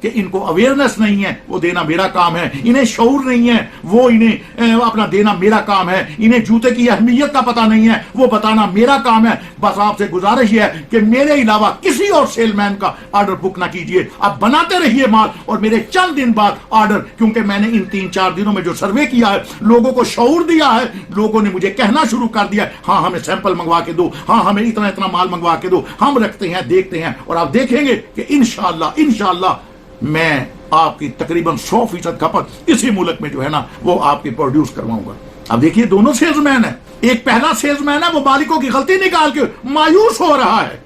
کہ ان کو اویئرنیس نہیں ہے، وہ دینا میرا کام ہے، انہیں شعور نہیں ہے، وہ انہیں اپنا دینا میرا کام ہے، انہیں جوتے کی اہمیت کا پتہ نہیں ہے، وہ بتانا میرا کام ہے. بس آپ سے گزارش یہ ہے کہ میرے علاوہ کسی اور سیل مین کا آرڈر بک نہ کیجئے، آپ بناتے رہیے مال، اور میرے چند دن بعد آرڈر، کیونکہ میں نے ان 3-4 دنوں میں جو سروے کیا ہے، لوگوں کو شعور دیا ہے، لوگوں نے مجھے کہنا شروع کر دیا ہے ہاں ہمیں سیمپل منگوا کے دو، ہاں ہمیں اتنا اتنا مال منگوا کے دو، ہم رکھتے ہیں دیکھتے ہیں، اور آپ دیکھیں گے کہ انشاءاللہ میں آپ کی تقریباً 100% کھپت اسی ملک میں جو ہے نا وہ آپ کی پروڈیوس کرواؤں گا. اب دیکھیے دونوں سیلز مین ہیں، ایک پہلا سیلز مین ہے وہ مالکوں کی غلطی نکال کے مایوس ہو رہا ہے،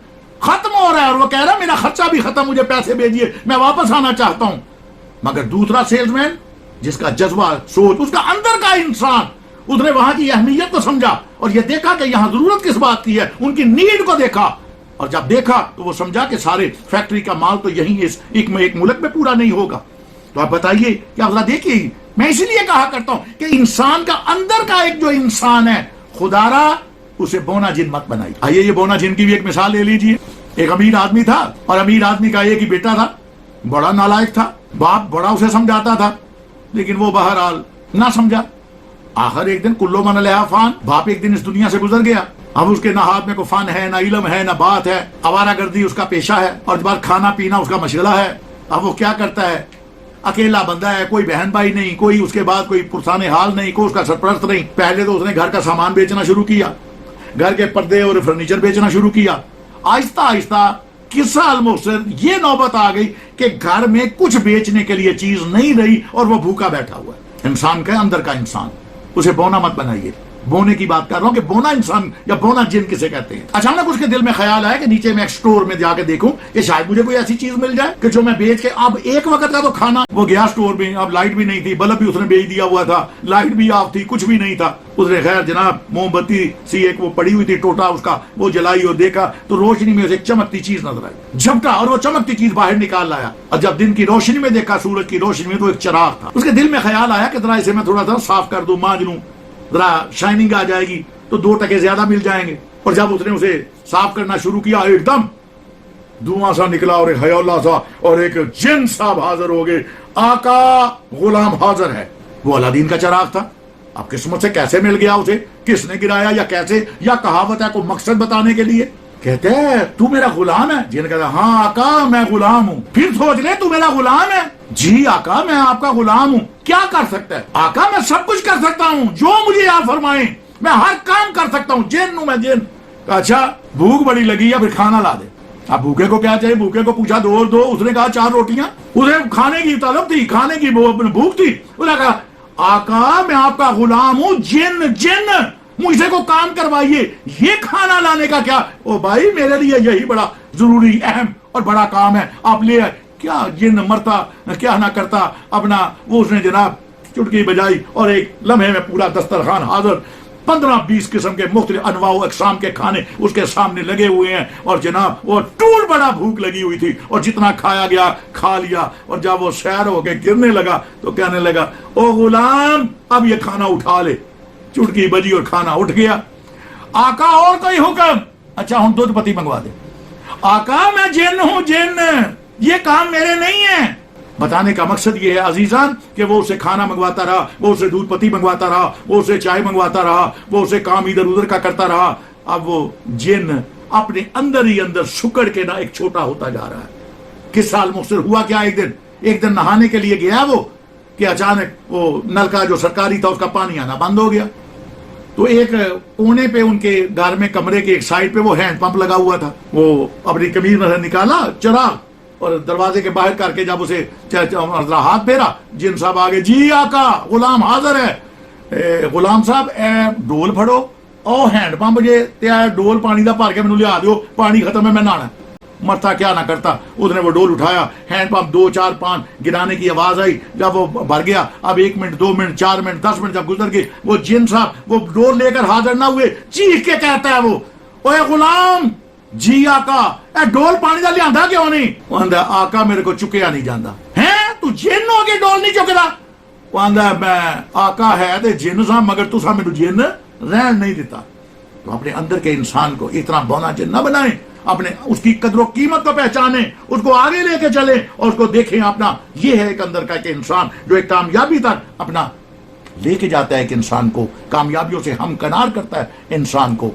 ختم ہو رہا ہے، اور وہ کہہ رہا ہے میرا خرچہ بھی ختم، مجھے پیسے بھیجیے، میں واپس آنا چاہتا ہوں. مگر دوسرا سیلز مین جس کا جذبہ، سوچ، اس کا اندر کا انسان، اس نے وہاں کی اہمیت کو سمجھا اور یہ دیکھا کہ یہاں ضرورت کس بات کی ہے، ان کی نیڈ کو دیکھا، اور جب دیکھا تو وہ سمجھا کہ سارے فیکٹری کا مال تو یہیں اس ایک ملک میں پورا نہیں ہوگا. تو آپ بتائیے کہ آپ ذرا دیکھیے، میں اسی لیے کہا کرتا ہوں کہ انسان کا اندر کا ایک جو انسان ہے، خدا را اسے بونا جن مت بنائی. آئیے یہ بونا جن کی بھی ایک مثال لے لیجیے. ایک امیر آدمی تھا، اور امیر آدمی کا ایک ہی بیٹا تھا، بڑا نالائق تھا، باپ بڑا اسے سمجھاتا تھا لیکن وہ بہرحال نہ سمجھا. آخر ایک دن کلو من علیہ فان، باپ ایک دن اس دنیا سے گزر گیا. اب اس کے نہ ہاتھ میں کوئی فن ہے، نہ علم ہے، نہ بات ہے، آوارہ گردی اس کا پیشہ ہے، اور بعد کھانا پینا اس کا مشغلہ ہے. اب وہ کیا کرتا ہے، اکیلا بندہ ہے، کوئی بہن بھائی نہیں، کوئی اس کے بعد کوئی پرسان حال نہیں، کوئی اس کا سرپرست نہیں. پہلے تو اس نے گھر کا سامان بیچنا شروع کیا، گھر کے پردے اور فرنیچر بیچنا شروع کیا. آہستہ آہستہ قصہ المختصر یہ نوبت آ گئی کہ گھر میں کچھ بیچنے کے لیے چیز نہیں رہی اور وہ بھوکا بیٹھا ہوا ہے. انسان کا اندر کا انسان، اسے بونا مت بنائیے. بونے کی بات کر رہا ہوں کہ بونا انسان یا بونا جن کسے کہتے ہیں. اچانک اس کے دل میں خیال آیا کہ نیچے میں ایک سٹور میں جا کے دیکھوں کہ شاید مجھے کوئی ایسی چیز مل جائے کہ جو میں بیچ کے، اب ایک وقت کا تو کھانا، وہ گیا سٹور میں، اب لائٹ بھی نہیں تھی، بلب بھی اس نے بیچ دیا ہوا تھا، لائٹ بھی آف تھی، کچھ بھی نہیں تھا. اس نے خیر جناب موم بتی سی ایک وہ پڑی ہوئی تھی ٹوٹا اس کا، وہ جلائی اور دیکھا تو روشنی میں اسے ایک چمکتی چیز نظر آئی، جھپٹا اور وہ چمکتی چیز باہر نکال لایا. اور جب دن کی روشنی میں دیکھا، سورج کی روشنی میں، تو ایک چراغ تھا. اس کے دل میں خیال آیا کہ ذرا اسے میں تھوڑا سا صاف کر دوں، مانج لوں، ذرا شائننگ آ جائے گی تو 2 ٹکے زیادہ مل جائیں گے. اور جب اس نے اسے صاف کرنا شروع کیا، ایک دم دھواں سا نکلا اور ایک حیولہ سا اور ایک جن صاحب حاضر ہو گئے. آقا غلام حاضر ہے. وہ الادین کا چراغ تھا. اب قسمت سے کیسے مل گیا اسے، کس نے گرایا یا کیسے، یا کہاوت ہے کوئی مقصد بتانے کے لیے. کہتے ہیں تو میرا غلام ہے؟ جن کہتا ہے ہاں آقا میں غلام ہوں. پھر سوچ لے تو میرا غلام ہے؟ جی آقا میں آپ کا غلام ہوں. کیا کر سکتا ہے؟ آقا میں سب کچھ کر سکتا ہوں، جو مجھے آپ فرمائیں میں ہر کام کر سکتا ہوں، جن ہوں میں جن. اچھا بھوک بڑی لگی ہے، پھر کھانا لا دے. اب بھوکے کو کیا چاہیے؟ بھوکے کو پوچھا دو، اس نے کہا 4 روٹیاں. اسے کھانے کی طلب تھی، کھانے کی بھوک تھی. اس نے کہا آقا میں آپ کا غلام ہوں، جن مجھ سے کو کام کروائیے، یہ کھانا لانے کا کیا؟ او بھائی میرے لیے یہی بڑا ضروری، اہم اور بڑا کام ہے، آپ لے آئے. کیا جن مرتا کیا نہ کرتا اپنا. وہ اس نے جناب چٹکی بجائی اور ایک لمحے میں پورا دسترخوان حاضر، 15-20 قسم کے مختلف انواع و اقسام کے کھانے اس کے سامنے لگے ہوئے ہیں. اور جناب وہ ٹول بڑا بھوک لگی ہوئی تھی، اور جتنا کھایا گیا کھا لیا. اور جب وہ سیر ہو کے گرنے لگا تو کہنے لگا او غلام اب یہ کھانا اٹھا لے. چٹکی بجی اور کھانا اٹھ گیا. آقا اور کوئی حکم؟ اچھا ہم دودھ پتی منگوا دیں. آقا میں جن ہوں، جن، یہ کام میرے نہیں ہے. بتانے کا مقصد یہ ہے عزیزان کہ وہ اسے کھانا منگواتا رہا، وہ اسے دودھ پتی منگواتا رہا، وہ اسے چائے منگواتا رہا، وہ اسے کام ادھر ادھر کا کرتا رہا. اب وہ جن اپنے اندر ہی اندر سکڑ کے نہ ایک چھوٹا ہوتا جا رہا ہے. کس سال مختصر ہوا کیا، ایک دن نہانے کے لیے گیا وہ کہ اچانک وہ نل کا جو سرکاری تھا اس کا پانی آنا بند ہو گیا. تو ایک کونے پہ ان کے گھر میں کمرے کے ایک سائڈ پہ وہ ہینڈ پمپ لگا ہوا تھا. وہ اپنی قمیض میں نکالا چراغ اور دروازے کے باہر کر کے جب اسے ہاتھ پھیرا، جن صاحب آگے، جی آقا غلام حاضر ہے. غلام صاحب ڈول پھڑو او ہینڈ پمپ جے تے ڈول پانی دا بھر کے مینوں لیا دیو، پانی ختم ہے میں نہانا. مرتا کیا نہ کرتا. اس نے وہ ڈول اٹھایا، ہینڈ پمپ 2 4 5 گرانے کی آواز آئی. جب وہ بھر گیا، اب 1 منٹ 2 منٹ 4 منٹ 10 منٹ جب گزر گئے، وہ جن صاحب وہ ڈول لے کر حاضر نہ ہوئے. چیخ کے کہتا ہے وہ اوے غلام، جی آقا اے ڈول پانی دا لیاندا کیوں نہیں؟ وہ آندا آقا میرے کو چکیا نہیں جاندا. ہیں تو جن ہو کے ڈول نہیں چکدا؟ وہ آندا میں آقا ہے تے جن سا، مگر تساں مینوں جن رہن نہیں دیتا. تو اپنے اندر کے انسان کو اتنا بونا جن نہ بنائیں اپنے اس کی قدر و قیمت کو پہچانیں، اس کو آگے لے کے چلیں اور اس کو دیکھیں اپنا. یہ ہے ایک اندر کا ایک انسان جو ایک کامیابی تک اپنا لے کے جاتا ہے، ایک انسان کو کامیابیوں سے ہمکنار کرتا ہے انسان کو.